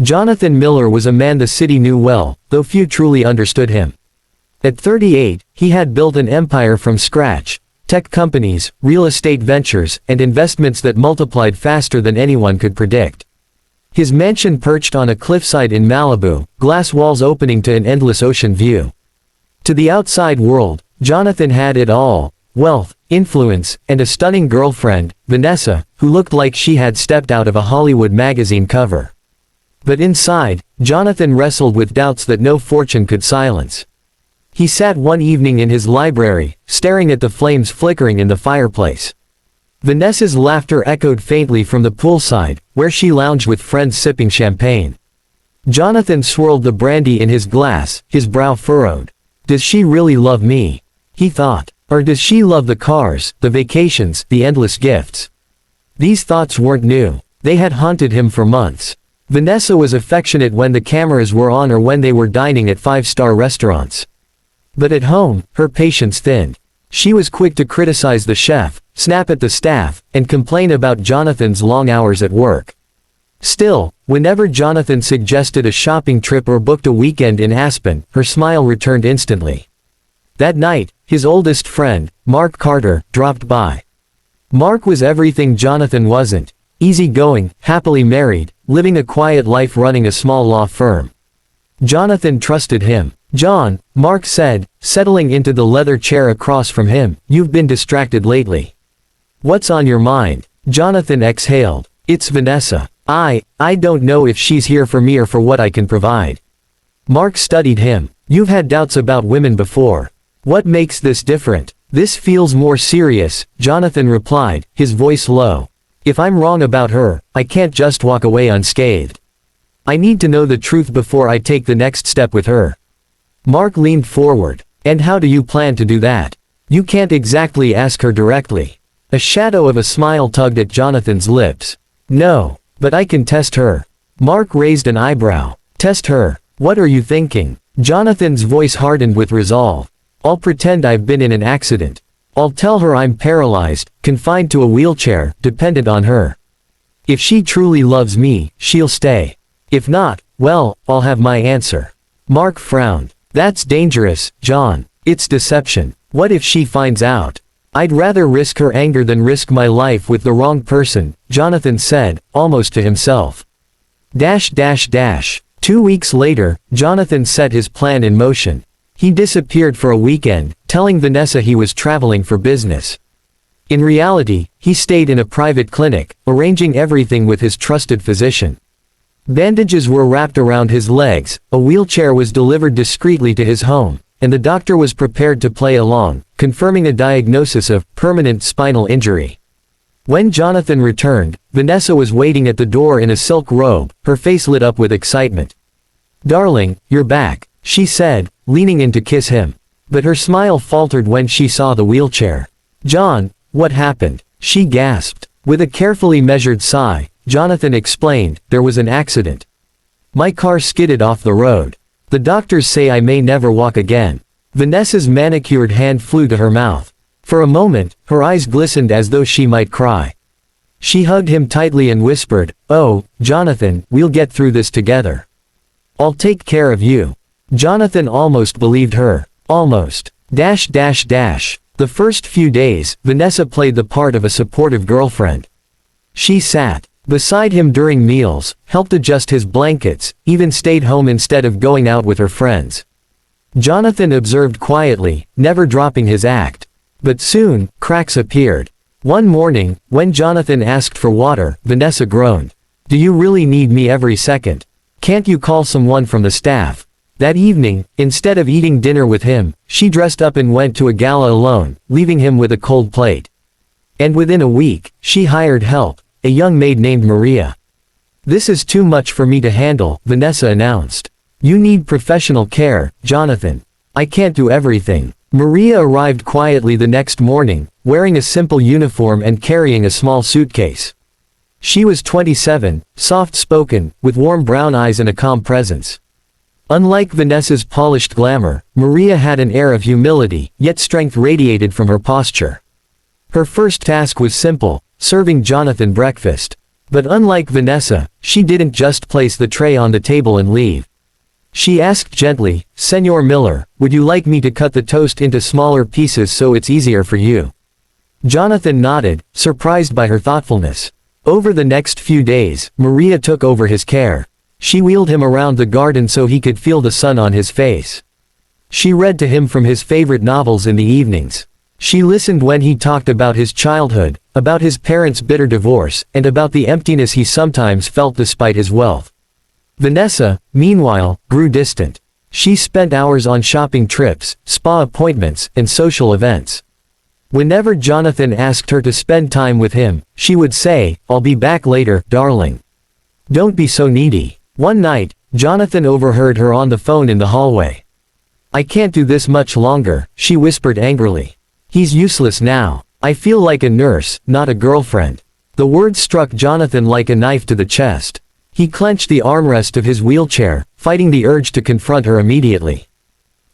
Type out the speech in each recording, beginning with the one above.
Jonathan Miller was a man the city knew well, though few truly understood him. At 38, he had built an empire from scratch: tech companies, real estate ventures, and investments that multiplied faster than anyone could predict. His mansion perched on a cliffside in Malibu, glass walls opening to an endless ocean view. To the outside world, Jonathan had it all: wealth, influence, and a stunning girlfriend, Vanessa, who looked like she had stepped out of a Hollywood magazine cover. But inside, Jonathan wrestled with doubts that no fortune could silence. He sat one evening in his library, staring at the flames flickering in the fireplace. Vanessa's laughter echoed faintly from the poolside, where she lounged with friends sipping champagne. Jonathan swirled the brandy in his glass, his brow furrowed. "Does she really love me?" he thought. "Or does she love the cars, the vacations, the endless gifts?" These thoughts weren't new. They had haunted him for months. Vanessa was affectionate when the cameras were on or when they were dining at five-star restaurants. But at home, her patience thinned. She was quick to criticize the chef, snap at the staff, and complain about Jonathan's long hours at work. Still, whenever Jonathan suggested a shopping trip or booked a weekend in Aspen, her smile returned instantly. That night, his oldest friend, Mark Carter, dropped by. Mark was everything Jonathan wasn't: easygoing, happily married, living a quiet life running a small law firm. Jonathan trusted him. "John," Mark said, settling into the leather chair across from him, "you've been distracted lately. What's on your mind?" Jonathan exhaled. "It's Vanessa. I don't know if she's here for me or for what I can provide." Mark studied him. "You've had doubts about women before. What makes this different?" "This feels more serious," Jonathan replied, his voice low. "If I'm wrong about her, I can't just walk away unscathed. I need to know the truth before I take the next step with her." Mark leaned forward. "And how do you plan to do that? You can't exactly ask her directly." A shadow of a smile tugged at Jonathan's lips. "No, but I can test her." Mark raised an eyebrow. "Test her? What are you thinking?" Jonathan's voice hardened with resolve. "I'll pretend I've been in an accident. I'll tell her I'm paralyzed, confined to a wheelchair, dependent on her. If she truly loves me, she'll stay. If not, well, I'll have my answer." Mark frowned. "That's dangerous, John. It's deception. What if she finds out?" "I'd rather risk her anger than risk my life with the wrong person," Jonathan said, almost to himself. 2 weeks later, Jonathan set his plan in motion. He disappeared for a weekend, telling Vanessa he was traveling for business. In reality, he stayed in a private clinic, arranging everything with his trusted physician. Bandages were wrapped around his legs, a wheelchair was delivered discreetly to his home, and the doctor was prepared to play along, confirming a diagnosis of permanent spinal injury. When Jonathan returned, Vanessa was waiting at the door in a silk robe, her face lit up with excitement. "Darling, you're back," she said, leaning in to kiss him. But her smile faltered when she saw the wheelchair. "John, what happened?" she gasped. With a carefully measured sigh, Jonathan explained, "There was an accident. My car skidded off the road. The doctors say I may never walk again." Vanessa's manicured hand flew to her mouth. For a moment, her eyes glistened as though she might cry. She hugged him tightly and whispered, "Oh, Jonathan, we'll get through this together. I'll take care of you." Jonathan almost believed her. Almost. The first few days, Vanessa played the part of a supportive girlfriend. She sat beside him during meals, helped adjust his blankets, even stayed home instead of going out with her friends. Jonathan observed quietly, never dropping his act. But soon, cracks appeared. One morning, when Jonathan asked for water, Vanessa groaned. "Do you really need me every second? Can't you call someone from the staff?" That evening, instead of eating dinner with him, she dressed up and went to a gala alone, leaving him with a cold plate. And within a week, she hired help, a young maid named Maria. "This is too much for me to handle," Vanessa announced. "You need professional care, Jonathan. I can't do everything." Maria arrived quietly the next morning, wearing a simple uniform and carrying a small suitcase. She was 27, soft-spoken, with warm brown eyes and a calm presence. Unlike Vanessa's polished glamour, Maria had an air of humility, yet strength radiated from her posture. Her first task was simple: serving Jonathan breakfast. But unlike Vanessa, she didn't just place the tray on the table and leave. She asked gently, "Senor Miller, would you like me to cut the toast into smaller pieces so it's easier for you?" Jonathan nodded, surprised by her thoughtfulness. Over the next few days, Maria took over his care. She wheeled him around the garden so he could feel the sun on his face. She read to him from his favorite novels in the evenings. She listened when he talked about his childhood, about his parents' bitter divorce, and about the emptiness he sometimes felt despite his wealth. Vanessa, meanwhile, grew distant. She spent hours on shopping trips, spa appointments, and social events. Whenever Jonathan asked her to spend time with him, she would say, "I'll be back later, darling. Don't be so needy." One night, Jonathan overheard her on the phone in the hallway. "I can't do this much longer," she whispered angrily. "He's useless now. I feel like a nurse, not a girlfriend." The words struck Jonathan like a knife to the chest. He clenched the armrest of his wheelchair, fighting the urge to confront her immediately.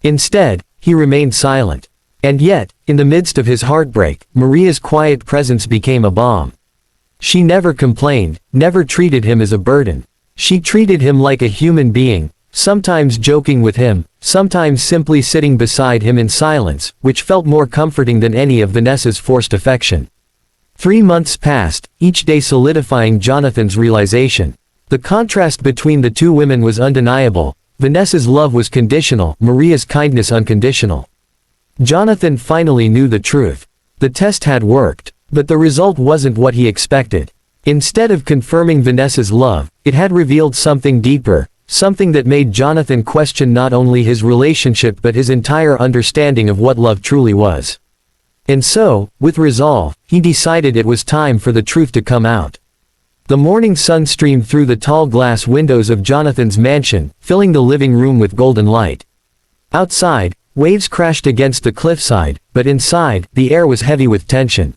Instead, he remained silent. And yet, in the midst of his heartbreak, Maria's quiet presence became a balm. She never complained, never treated him as a burden. She treated him like a human being, sometimes joking with him, sometimes simply sitting beside him in silence, which felt more comforting than any of Vanessa's forced affection. 3 months passed, each day solidifying Jonathan's realization. The contrast between the two women was undeniable. Vanessa's love was conditional, Maria's kindness unconditional. Jonathan finally knew the truth. The test had worked, but the result wasn't what he expected. Instead of confirming Vanessa's love, it had revealed something deeper, something that made Jonathan question not only his relationship but his entire understanding of what love truly was. And so, with resolve, he decided it was time for the truth to come out. The morning sun streamed through the tall glass windows of Jonathan's mansion, filling the living room with golden light. Outside, waves crashed against the cliffside, but inside, the air was heavy with tension.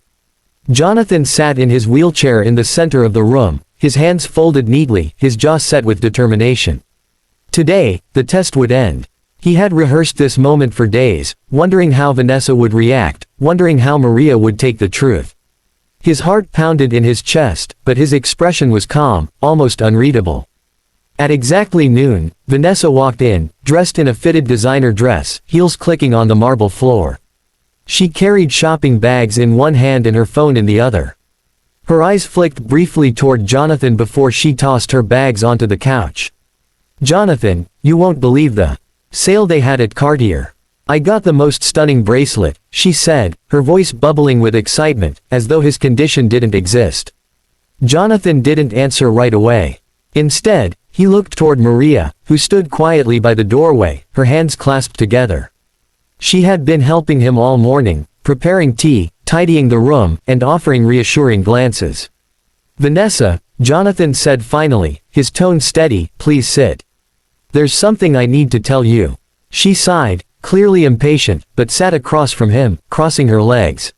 Jonathan sat in his wheelchair in the center of the room, his hands folded neatly, his jaw set with determination. Today, the test would end. He had rehearsed this moment for days, wondering how Vanessa would react, wondering how Maria would take the truth. His heart pounded in his chest, but his expression was calm, almost unreadable. At exactly noon, Vanessa walked in, dressed in a fitted designer dress, heels clicking on the marble floor. She carried shopping bags in one hand and her phone in the other. Her eyes flicked briefly toward Jonathan before she tossed her bags onto the couch. "Jonathan, you won't believe the sale they had at Cartier. I got the most stunning bracelet," she said, her voice bubbling with excitement, as though his condition didn't exist. Jonathan didn't answer right away. Instead, he looked toward Maria, who stood quietly by the doorway, her hands clasped together. She had been helping him all morning, preparing tea, tidying the room, and offering reassuring glances. "Vanessa," Jonathan said finally, his tone steady, "please sit. There's something I need to tell you." She sighed, clearly impatient, but sat across from him, crossing her legs.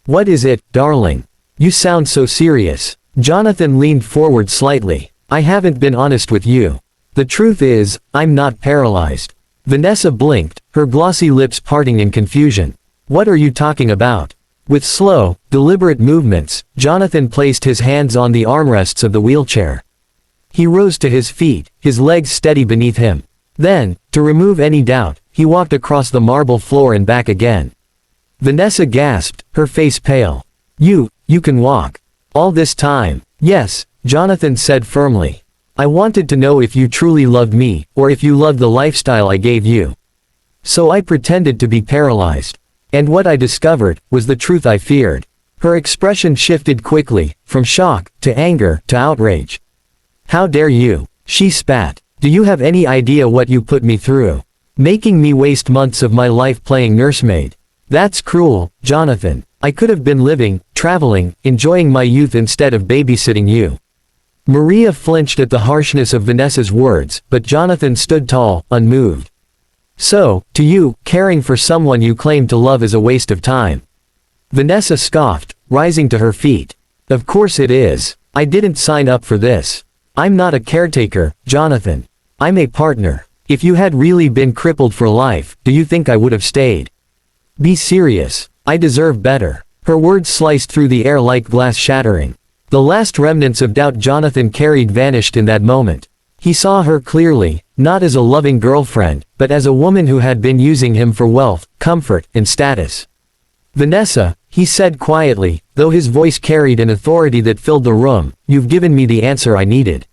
"What is it, darling? You sound so serious." Jonathan leaned forward slightly. "I haven't been honest with you. The truth is, I'm not paralyzed." Vanessa blinked, her glossy lips parting in confusion. "What are you talking about?" With slow, deliberate movements, Jonathan placed his hands on the armrests of the wheelchair. He rose to his feet, his legs steady beneath him. Then, to remove any doubt, he walked across the marble floor and back again. Vanessa gasped, her face pale. You can walk. All this time?" "Yes," Jonathan said firmly. "I wanted to know if you truly loved me, or if you loved the lifestyle I gave you. So I pretended to be paralyzed. And what I discovered, was the truth I feared." Her expression shifted quickly, from shock, to anger, to outrage. "How dare you?" she spat. "Do you have any idea what you put me through? Making me waste months of my life playing nursemaid. That's cruel, Jonathan. I could have been living, traveling, enjoying my youth instead of babysitting you." Maria flinched at the harshness of Vanessa's words, but Jonathan stood tall, unmoved. "So, to you, caring for someone you claim to love is a waste of time." Vanessa scoffed, rising to her feet. "Of course it is. I didn't sign up for this. I'm not a caretaker, Jonathan. I'm a partner. If you had really been crippled for life, do you think I would have stayed? Be serious. I deserve better." Her words sliced through the air like glass shattering. The last remnants of doubt Jonathan carried vanished in that moment. He saw her clearly, not as a loving girlfriend, but as a woman who had been using him for wealth, comfort, and status. "Vanessa," he said quietly, though his voice carried an authority that filled the room, "you've given me the answer I needed.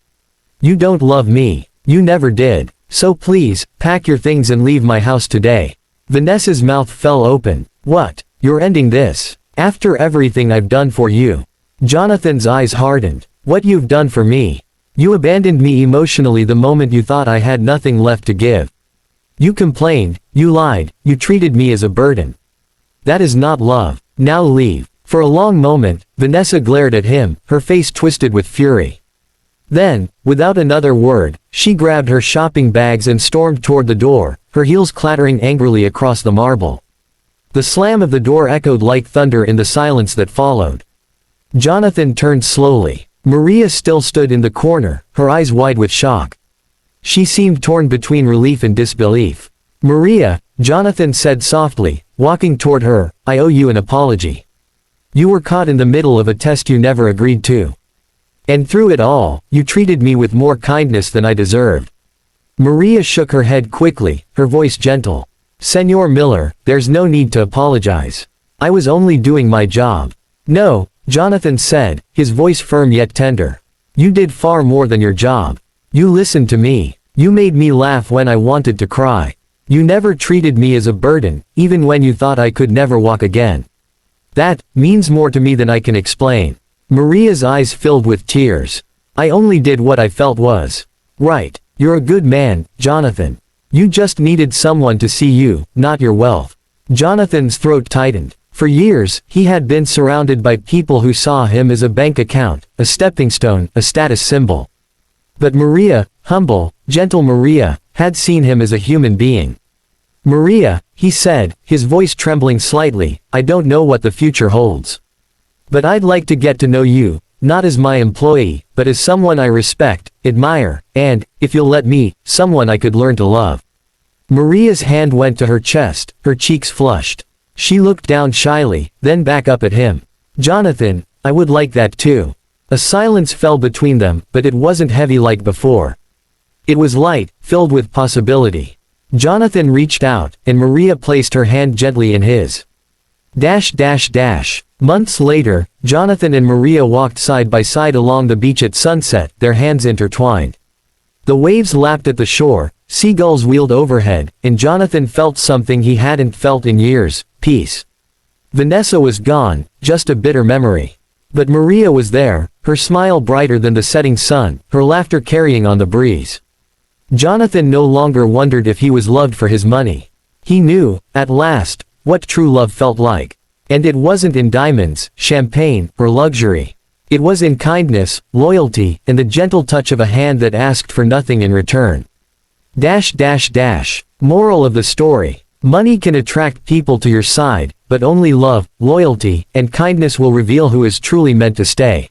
You don't love me. You never did. So please, pack your things and leave my house today." Vanessa's mouth fell open. "What? You're ending this? After everything I've done for you?" Jonathan's eyes hardened. "What you've done for me? You abandoned me emotionally the moment you thought I had nothing left to give. You complained, you lied, you treated me as a burden. That is not love. Now leave." For a long moment, Vanessa glared at him, her face twisted with fury. Then, without another word, she grabbed her shopping bags and stormed toward the door, her heels clattering angrily across the marble. The slam of the door echoed like thunder in the silence that followed. Jonathan turned slowly. Maria still stood in the corner, her eyes wide with shock. She seemed torn between relief and disbelief. "Maria," Jonathan said softly, walking toward her, "I owe you an apology. You were caught in the middle of a test you never agreed to. And through it all, you treated me with more kindness than I deserved." Maria shook her head quickly, her voice gentle. "Senor Miller, there's no need to apologize. I was only doing my job." "No," Jonathan said, his voice firm yet tender. "You did far more than your job. You listened to me. You made me laugh when I wanted to cry. You never treated me as a burden, even when you thought I could never walk again. That means more to me than I can explain." Maria's eyes filled with tears. "I only did what I felt was right. You're a good man, Jonathan. You just needed someone to see you, not your wealth." Jonathan's throat tightened. For years, he had been surrounded by people who saw him as a bank account, a stepping stone, a status symbol. But Maria, humble, gentle Maria, had seen him as a human being. "Maria," he said, his voice trembling slightly, "I don't know what the future holds. But I'd like to get to know you, not as my employee, but as someone I respect, admire, and, if you'll let me, someone I could learn to love." Maria's hand went to her chest, her cheeks flushed. She looked down shyly, then back up at him. "Jonathan, I would like that too." A silence fell between them, but it wasn't heavy like before. It was light, filled with possibility. Jonathan reached out, and Maria placed her hand gently in his. Months later, Jonathan and Maria walked side by side along the beach at sunset, their hands intertwined. The waves lapped at the shore, seagulls wheeled overhead, and Jonathan felt something he hadn't felt in years: peace. Vanessa was gone, just a bitter memory. But Maria was there, her smile brighter than the setting sun, her laughter carrying on the breeze. Jonathan no longer wondered if he was loved for his money. He knew, at last, what true love felt like. And it wasn't in diamonds, champagne, or luxury. It was in kindness, loyalty, and the gentle touch of a hand that asked for nothing in return. Moral of the story: money can attract people to your side, but only love, loyalty, and kindness will reveal who is truly meant to stay.